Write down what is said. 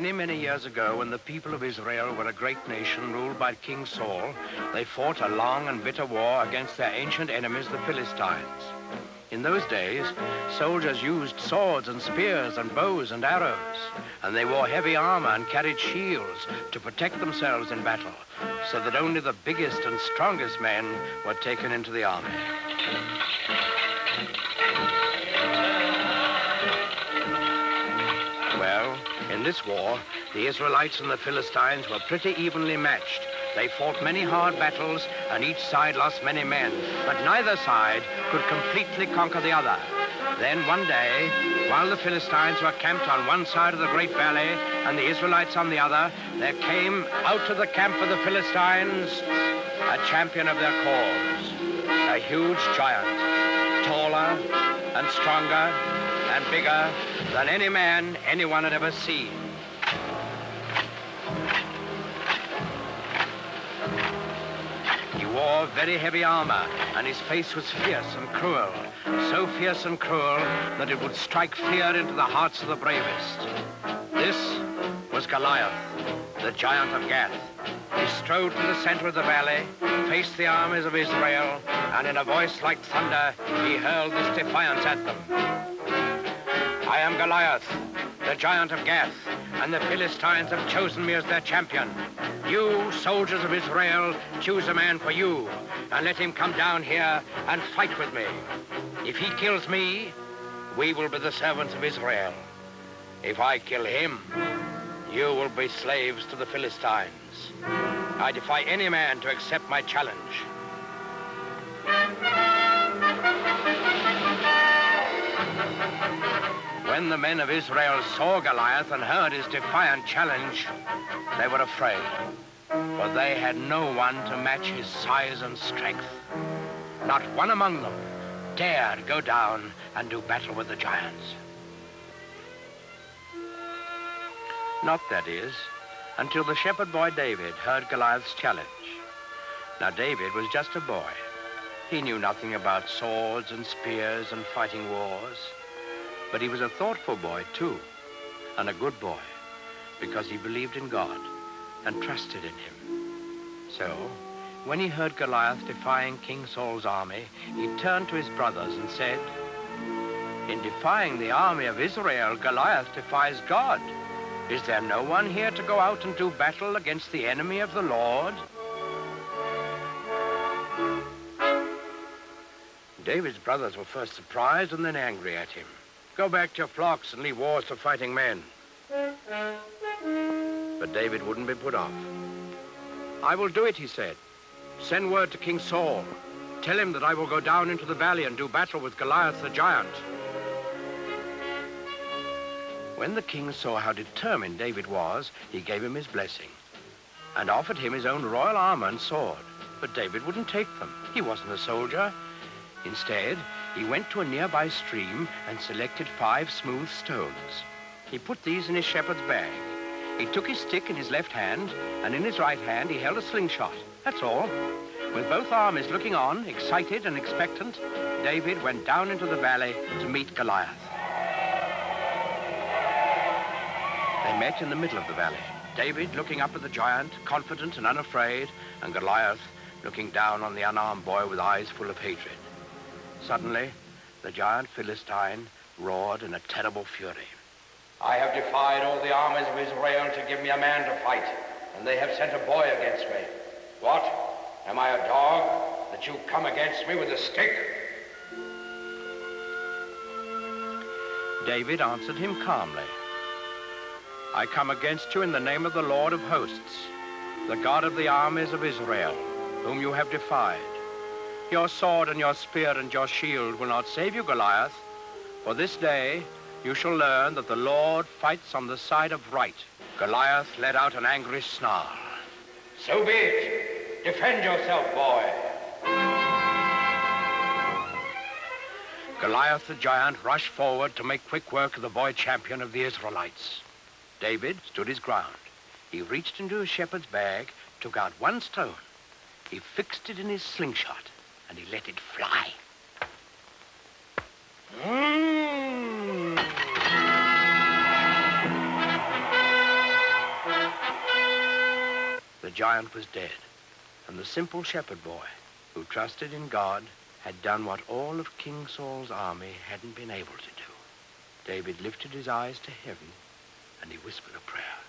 Many, many years ago, when the people of Israel were a great nation ruled by King Saul, they fought a long and bitter war against their ancient enemies, the Philistines. In those days, soldiers used swords and spears and bows and arrows, and they wore heavy armor and carried shields to protect themselves in battle, so that only the biggest and strongest men were taken into the army. Well, in this war, the Israelites and the Philistines were pretty evenly matched. They fought many hard battles, and each side lost many men, but neither side could completely conquer the other. Then one day, while the Philistines were camped on one side of the great valley and the Israelites on the other, there came out to the camp of the Philistines a champion of their cause, a huge giant, taller and stronger and bigger than any man anyone had ever seen. He wore very heavy armor, and his face was fierce and cruel, so fierce and cruel that it would strike fear into the hearts of the bravest. This was Goliath, the giant of Gath. He strode to the center of the valley, faced the armies of Israel, and in a voice like thunder, he hurled this defiance at them. I am Goliath, the giant of Gath, and the Philistines have chosen me as their champion. You, soldiers of Israel, choose a man for you, and let him come down here and fight with me. If he kills me, we will be the servants of Israel. If I kill him, you will be slaves to the Philistines. I defy any man to accept my challenge. When the men of Israel saw Goliath and heard his defiant challenge, they were afraid, for they had no one to match his size and strength. Not one among them dared go down and do battle with the giants. Not, that is, until the shepherd boy David heard Goliath's challenge. Now, David was just a boy. He knew nothing about swords and spears and fighting wars. But he was a thoughtful boy, too, and a good boy, because he believed in God and trusted in him. So, when he heard Goliath defying King Saul's army, he turned to his brothers and said, "In defying the army of Israel, Goliath defies God. Is there no one here to go out and do battle against the enemy of the Lord?" David's brothers were first surprised and then angry at him. "Go back to your flocks and leave wars to fighting men." But David wouldn't be put off. "I will do it," he said. "Send word to King Saul. Tell him that I will go down into the valley and do battle with Goliath the giant." When the king saw how determined David was, he gave him his blessing and offered him his own royal armor and sword. But David wouldn't take them. He wasn't a soldier. Instead, he went to a nearby stream and selected 5 smooth stones. He put these in his shepherd's bag. He took his stick in his left hand, and in his right hand he held a slingshot. That's all. With both armies looking on, excited and expectant, David went down into the valley to meet Goliath. They met in the middle of the valley. David looking up at the giant, confident and unafraid, and Goliath looking down on the unarmed boy with eyes full of hatred. Suddenly, the giant Philistine roared in a terrible fury. "I have defied all the armies of Israel to give me a man to fight, and they have sent a boy against me. What? Am I a dog that you come against me with a stick?" David answered him calmly. "I come against you in the name of the Lord of hosts, the God of the armies of Israel, whom you have defied. Your sword and your spear and your shield will not save you, Goliath, for this day you shall learn that the Lord fights on the side of right." Goliath let out an angry snarl. "So be it. Defend yourself, boy." Goliath the giant rushed forward to make quick work of the boy champion of the Israelites. David stood his ground. He reached into his shepherd's bag, took out 1 stone. He fixed it in his slingshot, and he let it fly. The giant was dead, and the simple shepherd boy, who trusted in God, had done what all of King Saul's army hadn't been able to do. David lifted his eyes to heaven, and he whispered a prayer.